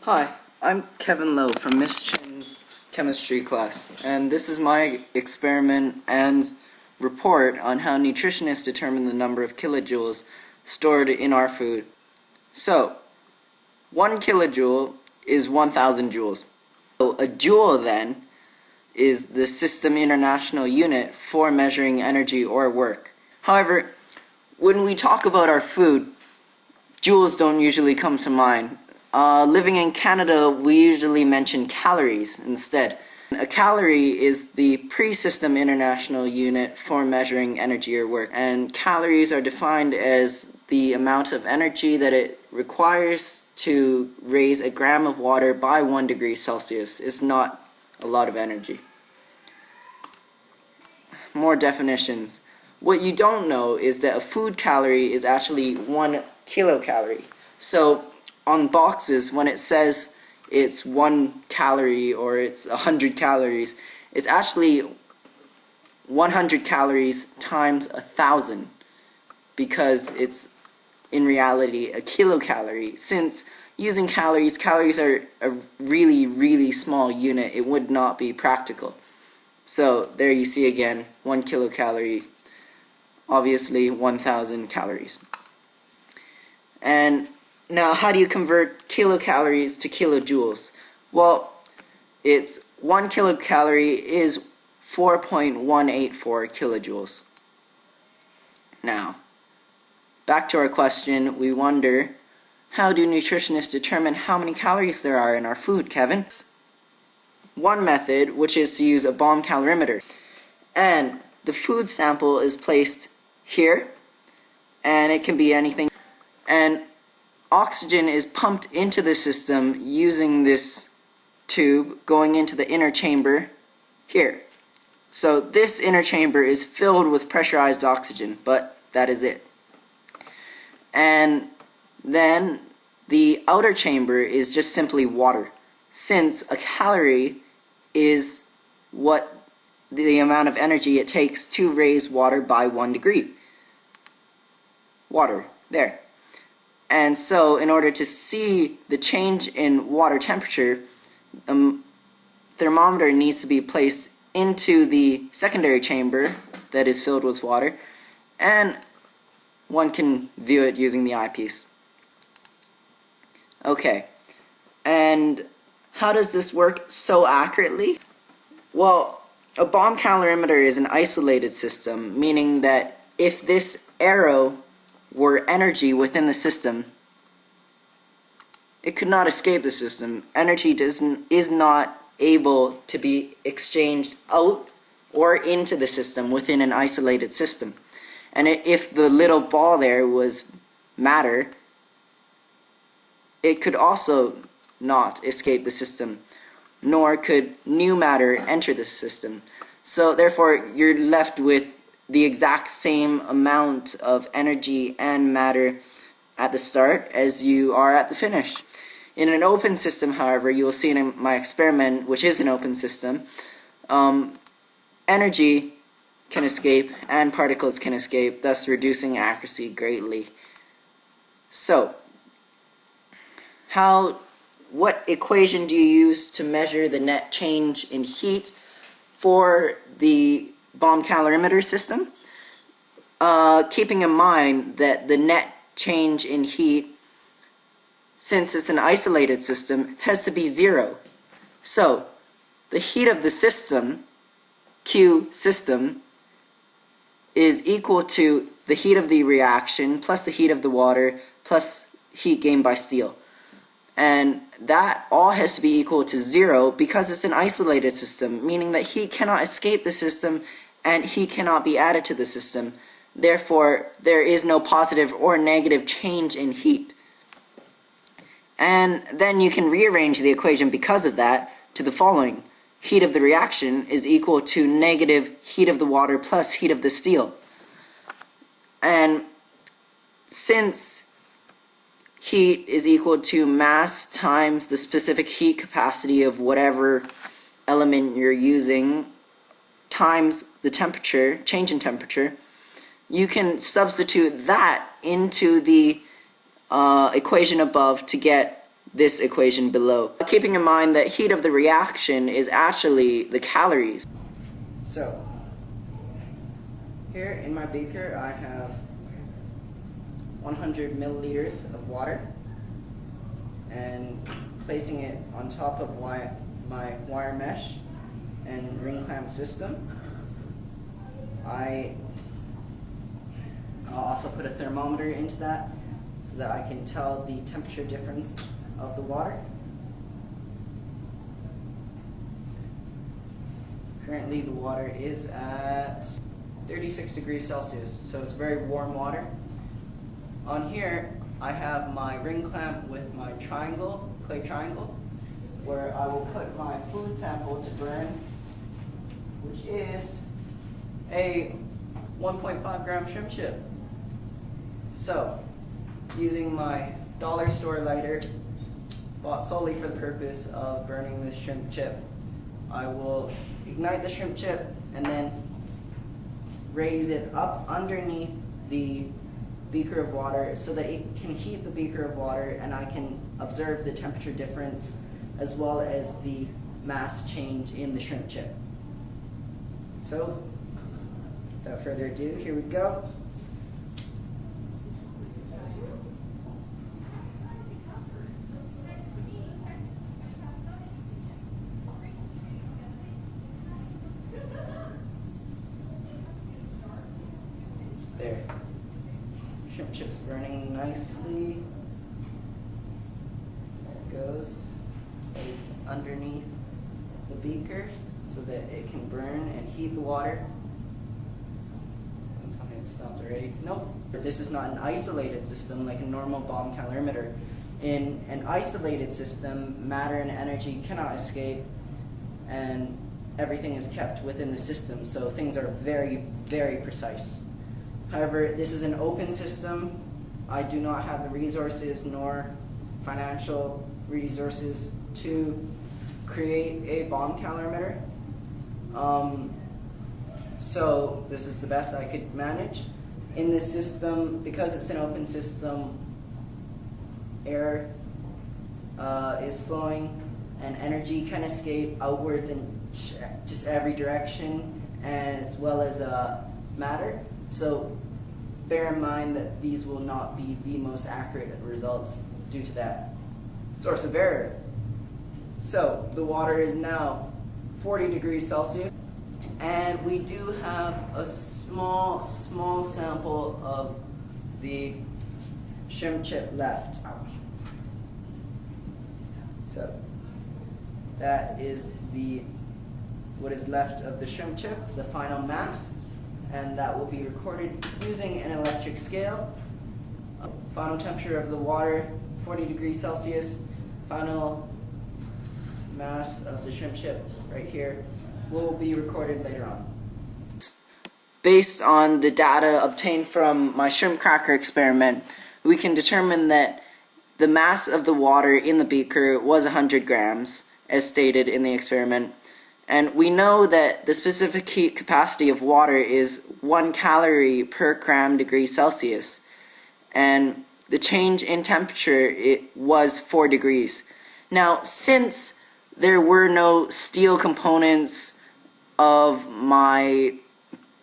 Hi, I'm Kevin Lowe from Miss Chen's chemistry class, and this is my experiment and report on how nutritionists determine the number of kilojoules stored in our food. So, 1 kilojoule is 1,000 joules. So a joule then is the System International Unit for measuring energy or work. However, when we talk about our food, joules don't usually come to mind. Living in Canada, we usually mention calories instead. A calorie is the pre-System International Unit for measuring energy or work, and calories are defined as the amount of energy that it requires to raise a gram of water by 1 degree Celsius. It's not a lot of energy. More definitions. What you don't know is that a food calorie is actually 1 kilocalorie. So on boxes, when it says it's 1 calorie or it's 100 calories, it's actually 100 calories times 1,000, because it's in reality a kilocalorie. Since using calories are a really small unit, it would not be practical. So there you see again, 1 kilocalorie, obviously 1,000 calories. And now, how do you convert kilocalories to kilojoules? Well, it's 1 kilocalorie is 4.184 kilojoules. Now, back to our question, we wonder, how do nutritionists determine how many calories there are in our food, Kevin? One method, which is to use a bomb calorimeter. And the food sample is placed here, and it can be anything. And oxygen is pumped into the system using this tube going into the inner chamber here. So this inner chamber is filled with pressurized oxygen, but that is it. And then the outer chamber is just simply water, since a calorie is what the amount of energy it takes to raise water by 1 degree. Water, there. And so, in order to see the change in water temperature, a thermometer needs to be placed into the secondary chamber that is filled with water, and one can view it using the eyepiece. Okay, and how does this work so accurately? Well, a bomb calorimeter is an isolated system, meaning that if this arrow were energy within the system, it could not escape the system. Energy is not able to be exchanged out or into the system within an isolated system. And if the little ball there was matter, it could also not escape the system, nor could new matter enter the system. So therefore, you're left with the exact same amount of energy and matter at the start as you are at the finish. In an open system, however, you will see in my experiment, which is an open system, energy can escape and particles can escape, thus reducing accuracy greatly. So, what equation do you use to measure the net change in heat for the bomb calorimeter system? Keeping in mind that the net change in heat, since it's an isolated system, has to be 0. So, the heat of the system, Q system, is equal to the heat of the reaction plus the heat of the water plus heat gained by steel. And that all has to be equal to 0 because it's an isolated system, meaning that heat cannot escape the system and heat cannot be added to the system. Therefore, there is no positive or negative change in heat. And then you can rearrange the equation because of that to the following. Heat of the reaction is equal to negative heat of the water plus heat of the steel. And since heat is equal to mass times the specific heat capacity of whatever element you're using times the temperature, change in temperature, you can substitute that into the equation above to get this equation below, keeping in mind that heat of the reaction is actually the calories. So, here in my beaker I have 100 milliliters of water, and placing it on top of my wire mesh and ring clamp system, I'll also put a thermometer into that so that I can tell the temperature difference of the water. Currently the water is at 36 degrees Celsius, so it's very warm water. On here I have my ring clamp with my clay triangle, where I will put my food sample to burn, which is a 1.5 gram shrimp chip. So, using my dollar store lighter, bought solely for the purpose of burning this shrimp chip, I will ignite the shrimp chip and then raise it up underneath the beaker of water so that it can heat the beaker of water and I can observe the temperature difference as well as the mass change in the shrimp chip. So, without further ado, here we go. There. Shrimp chip's burning nicely. There it goes. Placed underneath the beaker so that it can burn and heat the water. Tell me it stopped already. Nope. This is not an isolated system like a normal bomb calorimeter. In an isolated system, matter and energy cannot escape, and everything is kept within the system, so things are very, very precise. However, this is an open system. I do not have the resources nor financial resources to create a bomb calorimeter. So this is the best I could manage. In this system, because it's an open system, air is flowing and energy can escape outwards in just every direction, as well as matter. So bear in mind that these will not be the most accurate results due to that source of error. So the water is now 40 degrees Celsius, and we do have a small sample of the shrimp chip left. So that is what is left of the shrimp chip, the final mass, and that will be recorded using an electric scale. Final temperature of the water, 40 degrees Celsius. Final mass of the shrimp chip right here will be recorded later on. Based on the data obtained from my shrimp cracker experiment, we can determine that the mass of the water in the beaker was 100 grams, as stated in the experiment. And we know that the specific heat capacity of water is 1 calorie per gram degree Celsius. And the change in temperature, it was 4 degrees. Now, since there were no steel components of my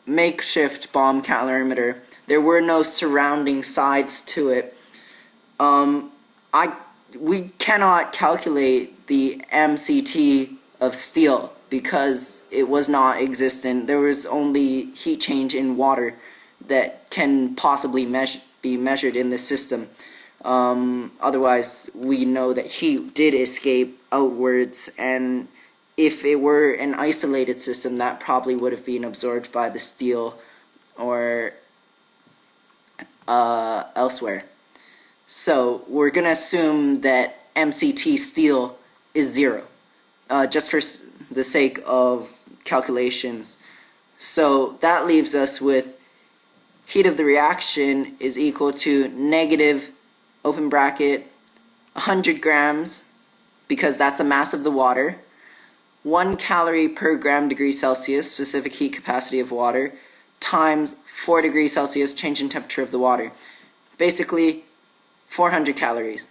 makeshift bomb calorimeter, there were no surrounding sides to it, we cannot calculate the MCT of steel because it was not existent. There was only heat change in water that can possibly be measured in this system. Otherwise, we know that heat did escape outwards, and if it were an isolated system, that probably would have been absorbed by the steel or elsewhere. So we're going to assume that MCT steel is 0, just for the sake of calculations. So that leaves us with heat of the reaction is equal to negative, open bracket, 100 grams, because that's the mass of the water, 1 calorie per gram degree Celsius, specific heat capacity of water, times 4 degrees Celsius, change in temperature of the water. Basically, 400 calories.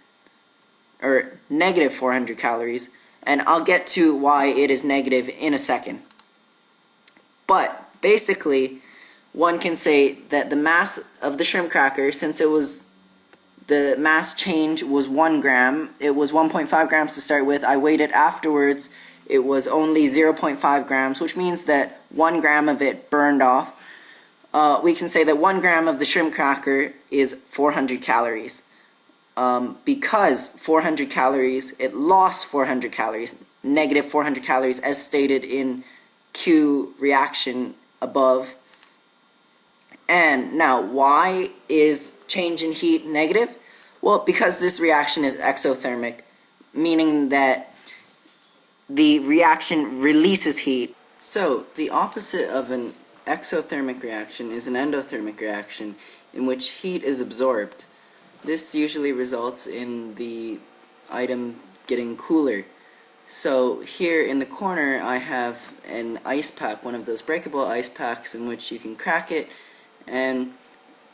or negative 400 calories, and I'll get to why it is negative in a second. But basically, one can say that the mass of the shrimp cracker, since the mass change was 1 gram, it was 1.5 grams to start with. I weighed it afterwards, it was only 0.5 grams, which means that 1 gram of it burned off. We can say that 1 gram of the shrimp cracker is 400 calories. Because 400 calories, it lost 400 calories, negative 400 calories, as stated in Q reaction above. And now, why is change in heat negative? Well, because this reaction is exothermic, meaning that the reaction releases heat. So, the opposite of an exothermic reaction is an endothermic reaction in which heat is absorbed. This usually results in the item getting cooler. So here in the corner I have an ice pack, one of those breakable ice packs in which you can crack it and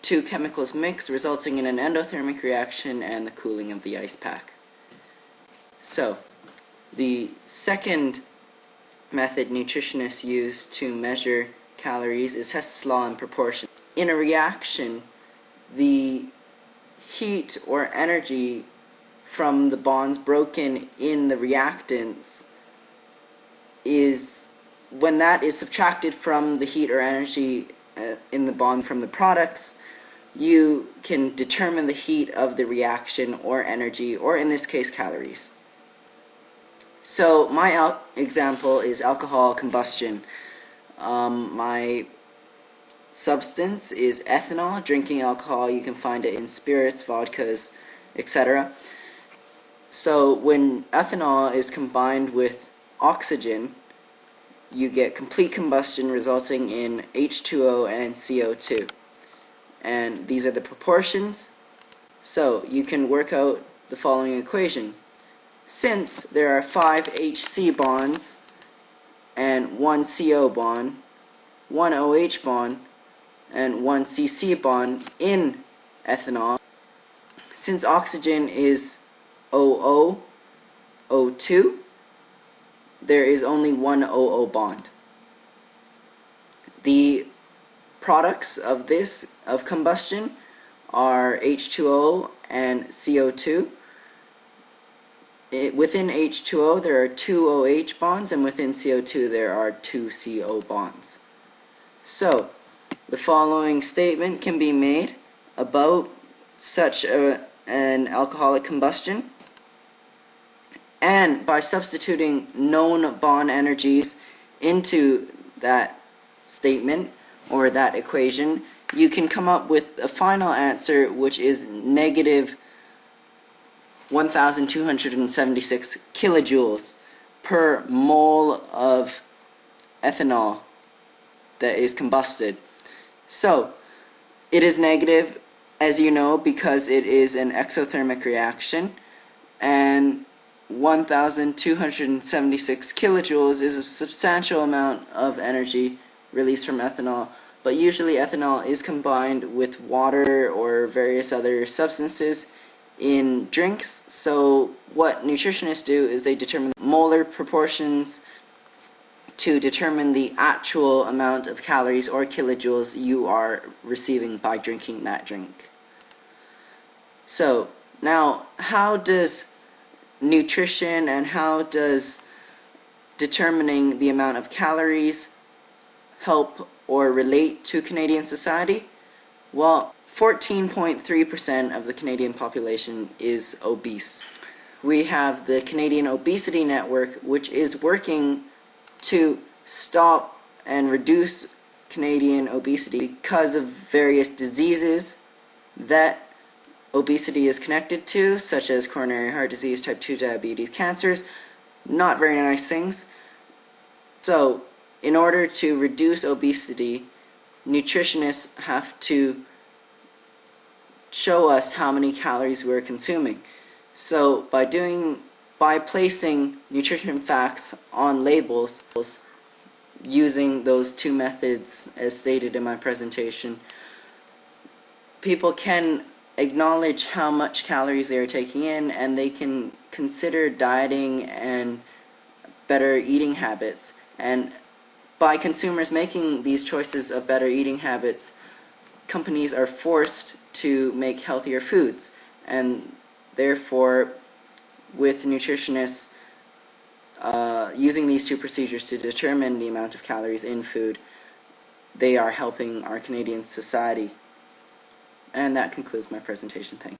two chemicals mix, resulting in an endothermic reaction and the cooling of the ice pack. So the second method nutritionists use to measure calories is Hess's law and proportion. In a reaction, the heat or energy from the bonds broken in the reactants is, when that is subtracted from the heat or energy in the bond from the products, you can determine the heat of the reaction or energy, or in this case calories. So my example is alcohol combustion. My substance is ethanol, drinking alcohol. You can find it in spirits, vodkas, etc. So when ethanol is combined with oxygen, you get complete combustion, resulting in H2O and CO2. And these are the proportions. So you can work out the following equation. Since there are 5 HC bonds and 1 CO bond, 1 OH bond, and 1 CC bond in ethanol, since oxygen is OO, O2, there is only one OO bond. The products of combustion are H2O and CO2. Within H2O there are 2 OH bonds, and within CO2 there are 2 CO bonds. So the following statement can be made about such an alcoholic combustion. And by substituting known bond energies into that statement or that equation, you can come up with a final answer, which is negative 1,276 kilojoules per mole of ethanol that is combusted. So it is negative, as you know, because it is an exothermic reaction, and 1,276 kilojoules is a substantial amount of energy released from ethanol, but usually ethanol is combined with water or various other substances in drinks. So what nutritionists do is they determine molar proportions to determine the actual amount of calories or kilojoules you are receiving by drinking that drink. So now, how does nutrition and how does determining the amount of calories help or relate to Canadian society? Well, 14.3% of the Canadian population is obese. We have the Canadian Obesity Network, which is working to stop and reduce Canadian obesity because of various diseases that obesity is connected to, such as coronary heart disease, type 2 diabetes, cancers. Not very nice things. So, in order to reduce obesity, nutritionists have to show us how many calories we're consuming. So, by placing nutrition facts on labels, using those two methods as stated in my presentation, people can acknowledge how much calories they are taking in, and they can consider dieting and better eating habits. And by consumers making these choices of better eating habits, companies are forced to make healthier foods, and therefore with nutritionists using these two procedures to determine the amount of calories in food, they are helping our Canadian society. And that concludes my presentation. Thank you.